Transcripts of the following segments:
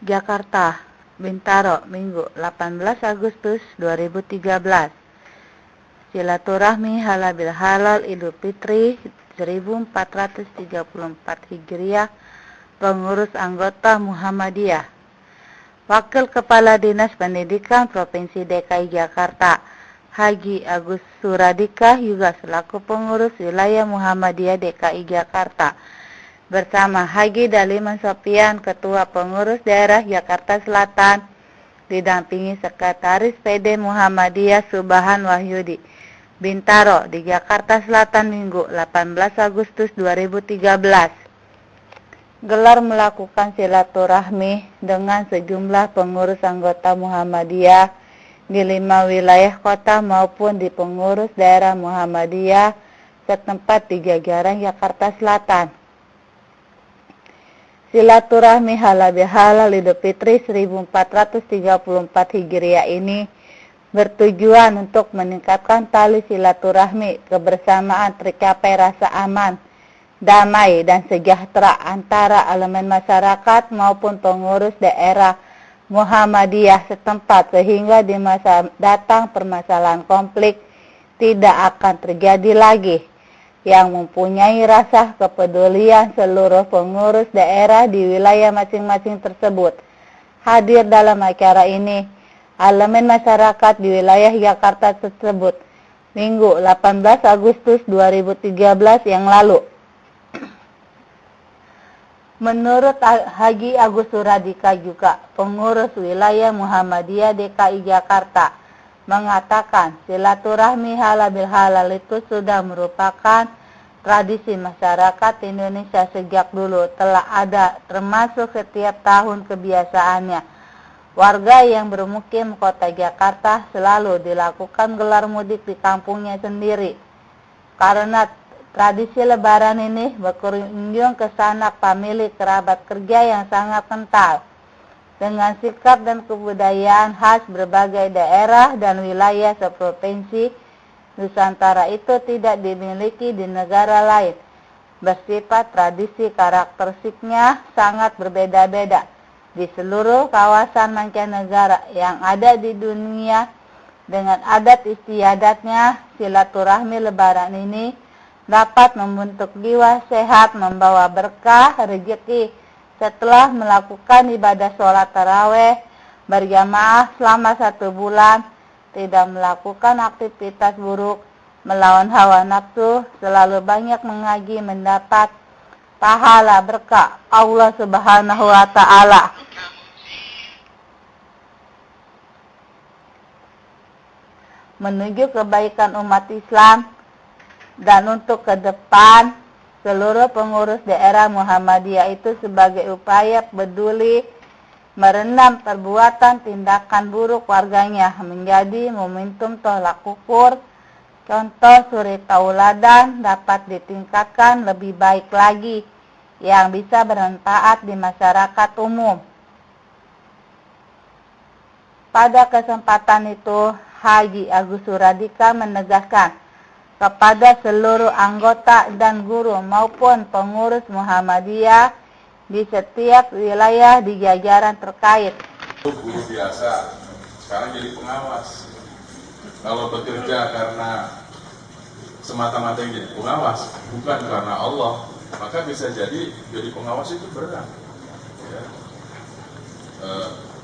Jakarta, Bintaro, Minggu 18 Agustus 2013. Silaturahmi halal bil halal Idul Fitri 1434 Hijriah, pengurus anggota Muhammadiyah. Wakil Kepala Dinas Pendidikan Provinsi DKI Jakarta, Haji Agus Suradika, juga selaku pengurus wilayah Muhammadiyah DKI Jakarta, bersama Haji Daliman Sofian, Ketua Pengurus Daerah Jakarta Selatan, didampingi Sekretaris PD Muhammadiyah Subhan Wahyudi, Bintaro di Jakarta Selatan, Minggu 18 Agustus 2013. Gelar melakukan silaturahmi dengan sejumlah pengurus anggota Muhammadiyah di 5 wilayah kota maupun di pengurus daerah Muhammadiyah setempat di jajaran Jakarta Selatan. Silaturahmi halal bihalal Idul Fitri 1434 Hijriah ini bertujuan untuk meningkatkan tali silaturahmi, kebersamaan, tercapai rasa aman, damai, dan sejahtera antara elemen masyarakat maupun pengurus daerah Muhammadiyah setempat, sehingga di masa datang permasalahan konflik tidak akan terjadi lagi. Yang mempunyai rasa kepedulian seluruh pengurus daerah di wilayah masing-masing tersebut. Hadir dalam acara ini elemen masyarakat di wilayah Jakarta tersebut Minggu 18 Agustus 2013 yang lalu. Menurut Haji Agus Suradika, juga pengurus wilayah Muhammadiyah DKI Jakarta, mengatakan silaturahmi halal bil halal itu sudah merupakan tradisi masyarakat Indonesia sejak dulu telah ada, termasuk setiap tahun kebiasaannya. Warga yang bermukim kota Jakarta selalu dilakukan gelar mudik di kampungnya sendiri. Karena tradisi lebaran ini berkunjung ke sanak famili kerabat kerja yang sangat kental. Dengan sikap dan kebudayaan khas berbagai daerah dan wilayah seprovinsi Nusantara itu tidak dimiliki di negara lain. Bersifat tradisi karakteristiknya sangat berbeda-beda di seluruh kawasan mancanegara yang ada di dunia. Dengan adat istiadatnya, silaturahmi lebaran ini dapat membentuk jiwa sehat, membawa berkah rezeki. Setelah melakukan ibadah sholat taraweh berjamaah selama 1 bulan, tidak melakukan aktivitas buruk, melawan hawa nafsu, selalu banyak mengaji, mendapat pahala berkah Allah Subhanahu wa Ta'ala. Menuju kebaikan umat Islam, dan untuk ke depan seluruh pengurus daerah Muhammadiyah itu sebagai upaya peduli merenam perbuatan tindakan buruk warganya menjadi momentum tolak ukur. Contoh suri tauladan dapat ditingkatkan lebih baik lagi yang bisa bermanfaat di masyarakat umum. Pada kesempatan itu, Haji Agus Suradika menegaskan kepada seluruh anggota dan guru maupun pengurus Muhammadiyah di setiap wilayah di jajaran terkait. Guru biasa, sekarang jadi pengawas. Kalau bekerja karena semata-mata yang jadi pengawas, bukan karena Allah, maka bisa jadi pengawas itu berat. Ya.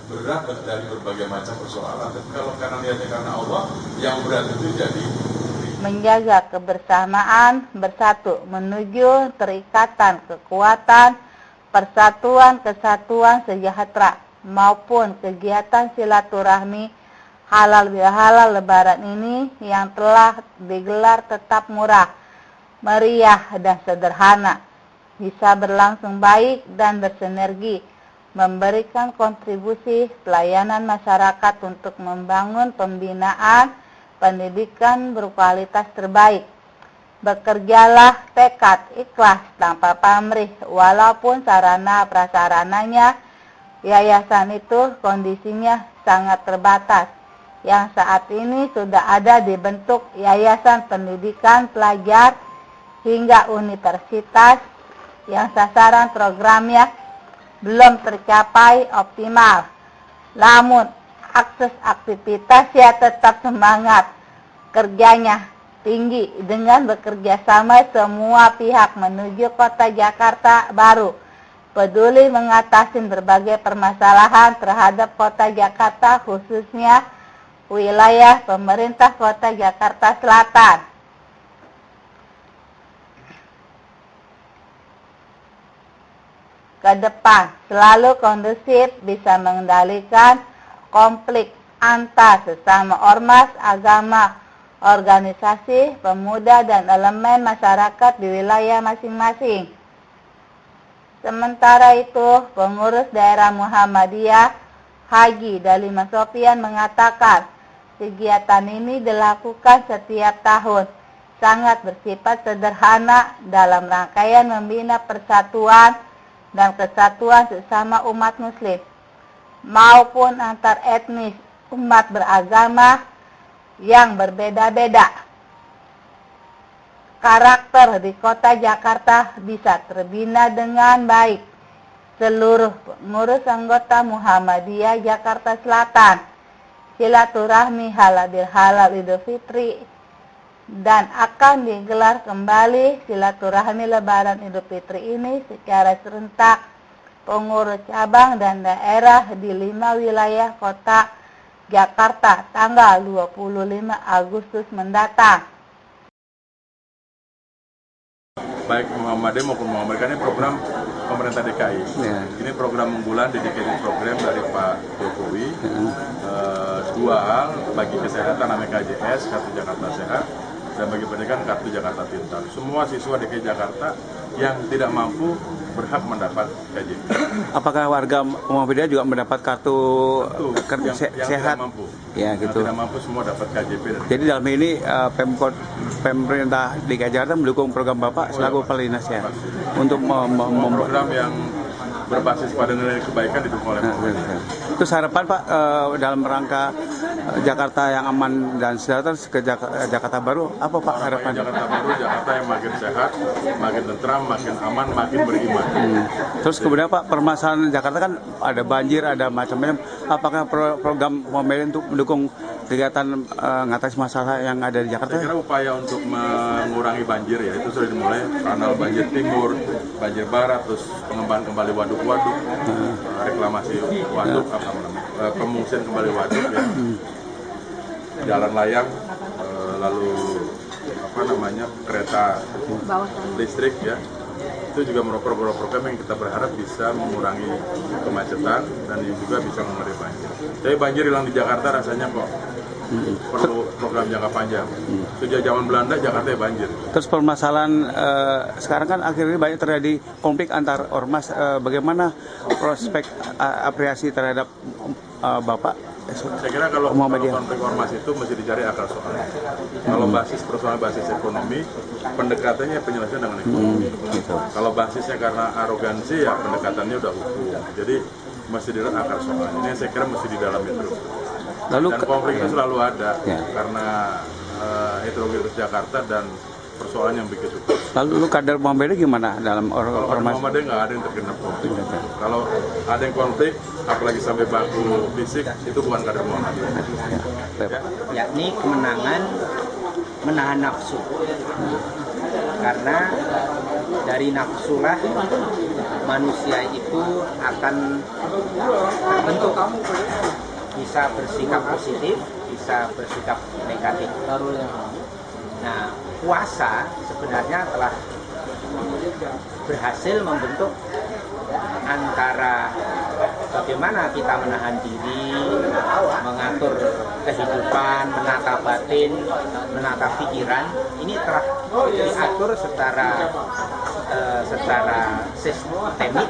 Berat dari berbagai macam persoalan. Tapi kalau karena niatnya karena Allah, yang berat itu jadi menjaga kebersamaan, bersatu menuju terikatan, kekuatan, persatuan, kesatuan, sejahtera, maupun kegiatan silaturahmi halal bihalal lebaran ini yang telah digelar tetap murah, meriah, dan sederhana, bisa berlangsung baik dan bersinergi, memberikan kontribusi pelayanan masyarakat untuk membangun pembinaan pendidikan berkualitas terbaik. Bekerjalah tekad ikhlas tanpa pamrih, walaupun sarana prasarananya yayasan itu kondisinya sangat terbatas. Yang saat ini sudah ada dibentuk yayasan pendidikan pelajar hingga universitas yang sasaran programnya belum tercapai optimal. Namun, akses aktivitasnya tetap semangat, kerjanya tinggi dengan bekerja sama semua pihak menuju kota Jakarta baru, peduli mengatasi berbagai permasalahan terhadap kota Jakarta, khususnya wilayah pemerintah kota Jakarta Selatan. Ke depan selalu kondusif, bisa mengendalikan konflik antar sesama ormas, agama, organisasi, pemuda, dan elemen masyarakat di wilayah masing-masing. Sementara itu, pengurus daerah Muhammadiyah Haji Dalima Sofyan mengatakan, kegiatan ini dilakukan setiap tahun, sangat bersifat sederhana dalam rangkaian membina persatuan dan kesatuan sesama umat muslim maupun antar etnis umat beragama yang berbeda-beda. Karakter di kota Jakarta bisa terbina dengan baik. Seluruh pengurus anggota Muhammadiyah Jakarta Selatan silaturahmi halal bihalal Idul Fitri, dan akan digelar kembali silaturahmi Lebaran Idul Fitri ini secara serentak pengurus cabang dan daerah di 5 wilayah kota Jakarta tanggal 25 Agustus mendatang. Baik Muhammadiyah maupun Muhammadiyah, ini program pemerintah DKI. Ini program unggulan, dedicated program dari Pak Jokowi. Dua hal, bagi kesehatan namanya KJS, Kartu Jakarta Sehat, dan bagi pendidikan Kartu Jakarta Pintar. Semua siswa DKI Jakarta yang tidak mampu berhak mendapat KJP. Apakah warga Muhammadiyah juga mendapat kartu yang sehat? Tidak mampu. Ya, gitu. Yang tidak mampu semua dapat KJP. Jadi dalam ini pemerintah DKI Jakarta mendukung program Bapak selaku Kepala Dinas ya, untuk program yang berbasis pada nilai kebaikan didukung oleh pemerintah. Terus harapan Pak dalam rangka Jakarta yang aman dan sejahtera ke Jakarta Baru, apa Pak harapan? Jakarta Baru, Jakarta yang makin sehat, makin tentram, makin aman, makin beriman. Terus kemudian Pak, permasalahan Jakarta kan ada banjir, ada macam-macam. Apakah program Muhammadiyah untuk mendukung kegiatan mengatasi masalah yang ada di Jakarta? Saya kira upaya untuk mengurangi banjir ya, itu sudah dimulai. Kanal banjir timur, banjir barat, terus pengembangan kembali waduk-waduk, reklamasi waduk, pengungsian kembali waduk ya, jalan layang, lalu kereta listrik ya, itu juga merupakan program yang kita berharap bisa mengurangi kemacetan dan juga bisa mengurangi banjir. Tapi banjir hilang di Jakarta rasanya kok perlu program jangka panjang. Sejak zaman Belanda Jakarta ya banjir. Terus permasalahan sekarang kan akhirnya banyak terjadi konflik antar ormas. Bagaimana prospek apresiasi terhadap Bapak? Saya kira kalau konflik ormas itu mesti dicari akar soalnya. Kalau basis persoalan basis ekonomi, pendekatannya penyelesaian dengan ekonomi. Kalau basisnya karena arogansi ya pendekatannya udah hukum. Jadi mesti dilihat akar soalnya. Ini saya kira mesti didalami terus. Dan konflik itu selalu ada karena heterogenitas Jakarta dan persoalan yang begitu. Lalu kader Muhammadiyah gimana dalam ormas? Muhammadiyah nggak ada yang terkena konflik. Kalau ada yang konflik, apalagi sampai baku fisik, itu bukan kader Muhammadiyah. Yakni kemenangan menahan nafsu. Karena dari nafsulah manusia itu akan terbentuk, bisa bersikap positif, bisa bersikap negatif. Nah, puasa sebenarnya telah berhasil membentuk antara bagaimana kita menahan diri, mengatur kehidupan, menata batin, menata pikiran. Ini telah diatur secara sistemik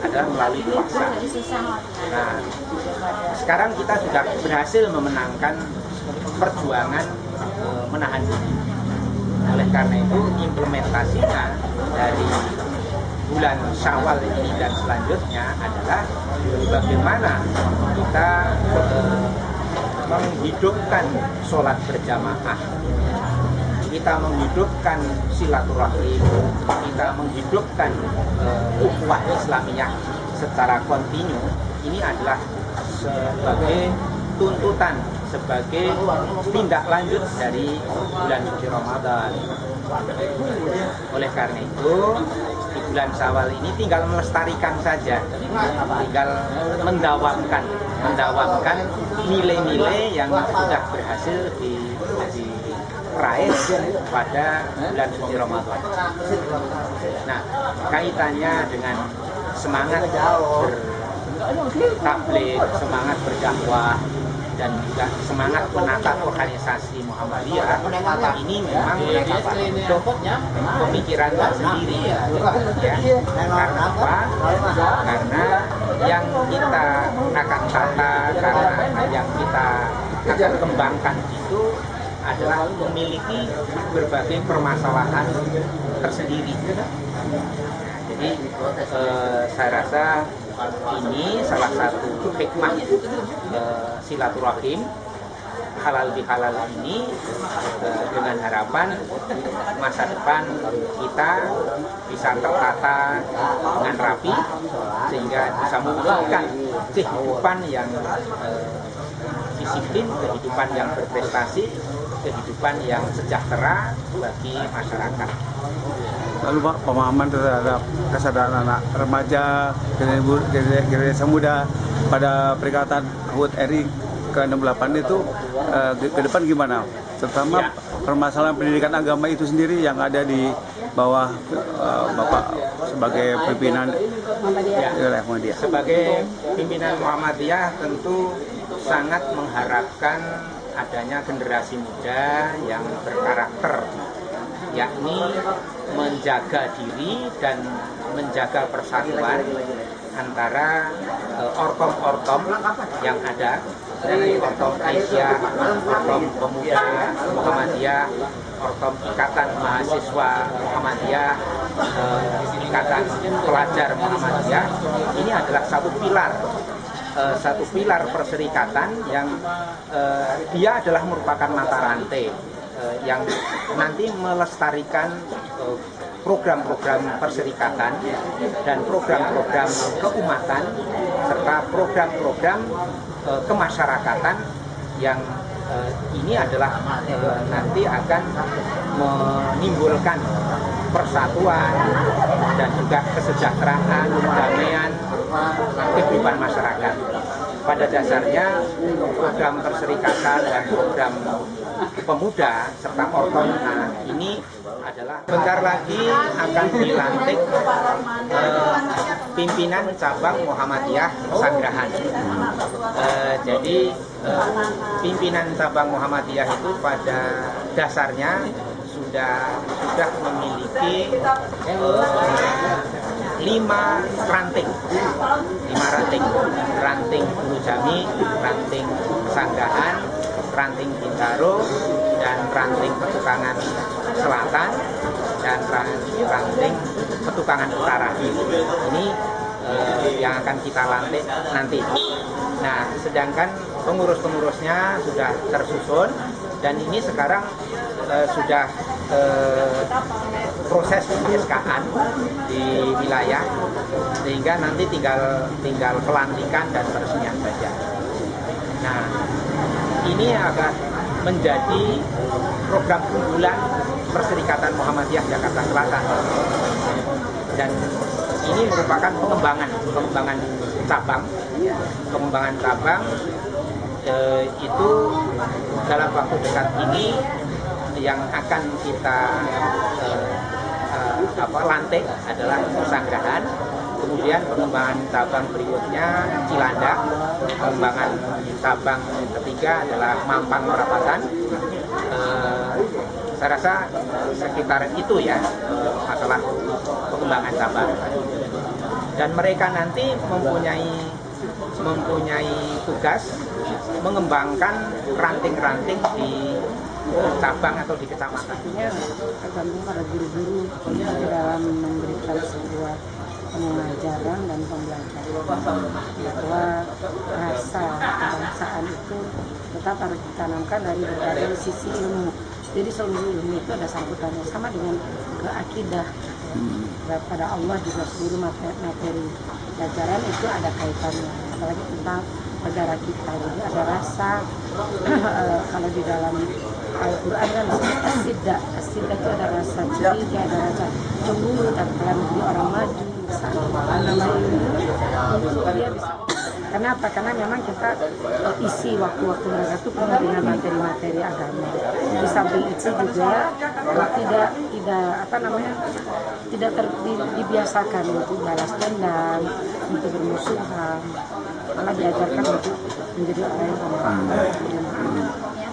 adalah melalui puasa. Nah, sekarang kita sudah berhasil memenangkan perjuangan menahan diri. Oleh karena itu implementasinya dari bulan Syawal ini dan selanjutnya adalah bagaimana kita menghidupkan sholat berjamaah kita menghidupkan silaturahim, kita menghidupkan ukhuwah Islamiyah secara kontinu, ini adalah sebagai tuntutan, sebagai tindak lanjut dari bulan suci Ramadan. Oleh karena itu, di bulan Syawal ini tinggal melestarikan saja, tinggal mendawamkan nilai-nilai yang sudah berhasil diraih pada bulan suci Ramadan. Nah, kaitannya dengan semangat bertabligh, semangat berdakwah, dan juga semangat menata organisasi Muhammadiyah, ini memang untuk pemikiran sendiri ya. Karena apa? Karena yang kita akan tata, karena yang kita akan kembangkan itu adalah memiliki berbagai permasalahan tersendiri. Jadi saya rasa ini salah satu hikmah silaturahim halal bihalal ini, dengan harapan masa depan kita bisa tertata dengan rapi sehingga bisa mewujudkan kehidupan yang disiplin, kehidupan yang berprestasi, kehidupan yang sejahtera bagi masyarakat. Lalu Pak, pemahaman terhadap kesadaran anak remaja, generasi muda pada peringatan HUT RI ke-68 itu ke depan gimana? Terutama permasalahan pendidikan agama itu sendiri yang ada di bawah Bapak sebagai pimpinan Muhammadiyah. Sebagai pimpinan Muhammadiyah tentu sangat mengharapkan adanya generasi muda yang berkarakter, yakni menjaga diri dan menjaga persatuan antara ortom-ortom yang ada, dari ortom Aisyah, ortom pemuda Muhammadiyah, ortom ikatan mahasiswa Muhammadiyah, ikatan pelajar Muhammadiyah. Ini adalah satu pilar perserikatan yang dia adalah merupakan mata rantai yang nanti melestarikan program-program perserikatan dan program-program keumatan serta program-program kemasyarakatan yang ini adalah nanti akan menimbulkan persatuan dan juga kesejahteraan, kedamaian kehidupan masyarakat. Pada dasarnya program perserikatan dan program pemuda serta ortom ini adalah bentar lagi akan dilantik pimpinan cabang Muhammadiyah Sanggrahan. Jadi pimpinan cabang Muhammadiyah itu pada dasarnya sudah memiliki 5 ranting, ranting Guru Jami, ranting Sanggahan, ranting Bintaro, dan ranting Petukangan Selatan, dan ranting Petukangan Utara. Ini yang akan kita lantik nanti. Nah, sedangkan pengurus-pengurusnya sudah tersusun, dan ini sekarang sudah proses SK-an di wilayah, sehingga nanti tinggal pelantikan dan peresmian saja. Nah, ini akan menjadi program unggulan Perserikatan Muhammadiyah Jakarta Selatan, dan ini merupakan pengembangan cabang itu dalam waktu dekat ini yang akan kita lantik adalah Sanggrahan, kemudian pengembangan cabang berikutnya Cilandak, pengembangan cabang ketiga adalah Mampang Perapatan. Saya rasa sekitar itu ya masalah pengembangan cabang. Dan mereka nanti mempunyai tugas mengembangkan ranting-ranting di cabang atau di kecamatan. Tergantung pada guru-guru dalam memberikan sebuah pengajaran dan pembelajaran, bahwa rasa kebangsaan itu tetap harus ditanamkan dari berbagai sisi ilmu, Jadi seluruh ilmu itu ada sambutannya, sama dengan akidah kepada Allah juga seluruh materi pelajaran itu ada kaitannya, apalagi tentang negara kita. Jadi ada rasa kalau di dalam Al-Quran kan asidah itu ada rasa curiga, ada rasa cemburu, dan kalau negeri orang maju untuk dia bisa. Kenapa? Karena memang kita isi waktu-waktu mereka itu penuh dengan materi-materi agama. Di samping itu juga tidak dibiasakan untuk balas dendam, untuk bermusuhan, malah diajarkan untuk menjadi orang yang pemaaf.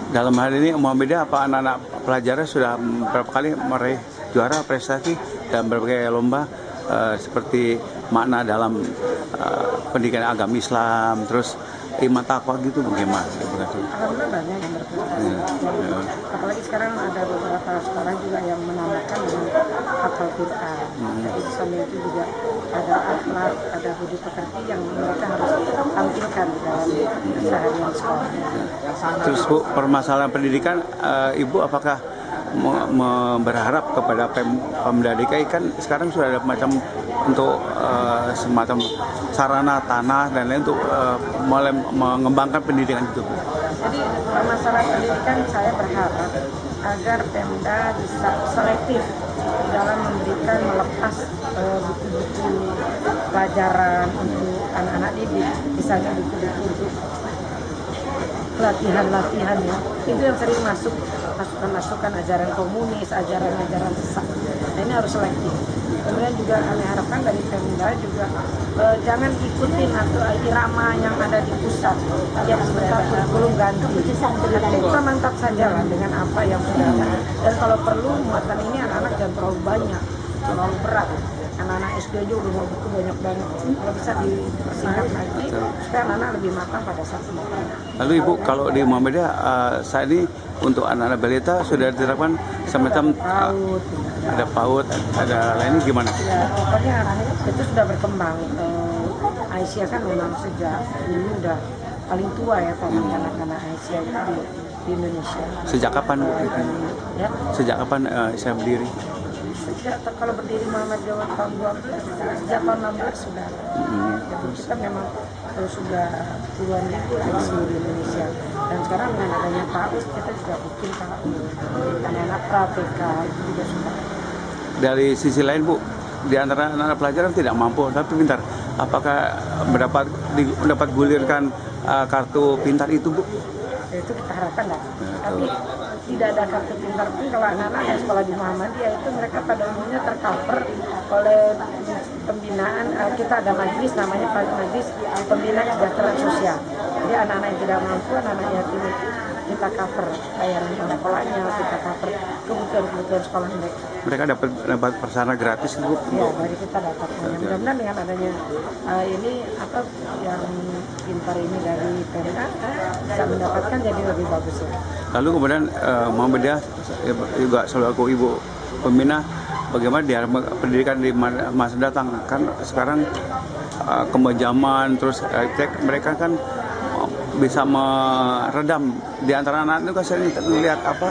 Dalam hal ini Muhammadiyah apa anak-anak pelajarnya sudah berapa kali meraih juara prestasi dalam berbagai lomba seperti makna dalam pendidikan agama Islam, terus iman takwa gitu bagaimana? Alhamdulillah banyak yang berprestasi. Apalagi sekarang ada beberapa sekolah juga yang menamakan dengan hafal Quran. Jadi di sana itu juga ada akhlak, ada budi pekerti yang mereka harus tampilkan di dalam keseharian sekolah. Terus Bu, permasalahan pendidikan, Ibu apakah berharap kepada Pemda DKI kan sekarang sudah ada macam untuk semacam sarana tanah dan lain untuk mulai mengembangkan pendidikan itu. Jadi masalah pendidikan saya berharap agar Pemda bisa selektif dalam memberikan melepas buku-buku pelajaran untuk anak-anak didik, misalnya buku-buku untuk latihan-latihan ya, itu yang sering masuk masukan ajaran komunis, ajaran-ajaran sesat. Nah, ini harus selektif. Kemudian juga kami harapkan dari Pemda juga jangan ikutin atau irama yang ada di pusat. Yang sebentar kurikulum ganti. Kita mantap saja lah dengan apa yang sudah ada. Dan kalau perlu muatan ini anak-anak jangan terlalu banyak, terlalu berat. Anak-anak SD juga udah buku banyak banget. Kalau bisa dipersingkat lagi supaya anak-anak lebih matang pada saat makan. Lalu Ibu, kalau di Muhammadiyah saat ini untuk anak-anak balita sudah diterapkan semacam ada PAUD, ada lainnya gimana? Ya, pokoknya itu sudah berkembang. Aisyah kan memang sejak dulu udah paling tua ya paling anak-anak Aisyah itu di Indonesia. Sejak kapan Bu? Ya? Sejak kapan saya berdiri? Sejak kalau berdiri Muhammadiyah tahun 12, sejak tahun 16 sudah. Jadi kita memang sudah puluhan ribu di seluruh Indonesia. Dan sekarang dengan adanya PAUD kita juga bikin PAUD. Anak-anak PK itu juga sudah. Dari sisi lain Bu, di antara anak-anak pelajar tidak mampu tapi pintar, apakah mendapat gulirkan kartu pintar itu Bu? Itu kita harapkan lah. Tapi tidak ada kartu pintar pun kalau anak-anak yang sekolah di Muhammadiyah itu mereka pada umumnya tercover oleh pembinaan. Kita ada majelis namanya Majelis Pembina Kesejahteraan Sosial. Jadi anak-anak yang tidak mampu, anak-anak yatim itu kita cover bayaran sekolahnya, kita cover kebutuhan sekolah mereka. Mereka dapat persana gratis Bu? Ya, dari kita dapat. Mudah-mudahan dengan adanya ini apa yang pintar ini dari Pemda bisa mendapatkan jadi lebih bagus ya. Lalu kemudian Muhammadiyah juga selaku Ibu Pembina, bagaimana di pendidikan di masa datang? Kan sekarang kemejaman, terus mereka kan bisa meredam di antara anak itu kan saya lihat apa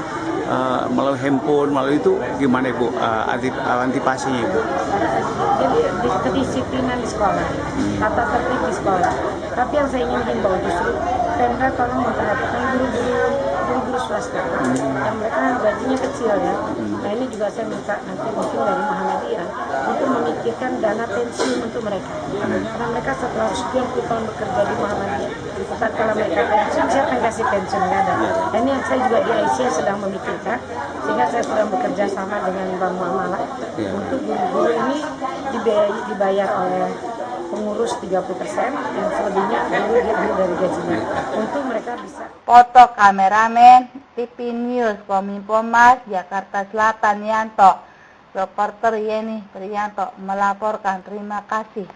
melalui handphone, melalui itu gimana Ibu antisipasinya Ibu? Jadi kedisiplinan di sekolah, tata tertib di sekolah. Tapi yang saya ingin himbau justru Pemda tolong memperhatikan guru-guru swasta yang mereka gajinya kecil ya. Nah ini juga saya minta nanti mungkin dari Muhammadiyah untuk memikirkan dana pensiun untuk mereka. Karena mereka setelah sekian puluh tahun bekerja di Muhammadiyah, kalau mereka pensiun siapa yang kasih pensiun? Nggak ada. Nah ini yang saya juga di Aisyah sedang memikirkan, sehingga saya sedang bekerja sama dengan Bang Muamalah untuk guru-guru ini dibayar oleh pengurus 30%, yang selebihnya guru dari gajinya untuk mereka bisa. Foto kameramen TV News Kominfo Mas Jakarta Selatan Yanto. Reporter Yeni Priyanto melaporkan. Terima kasih.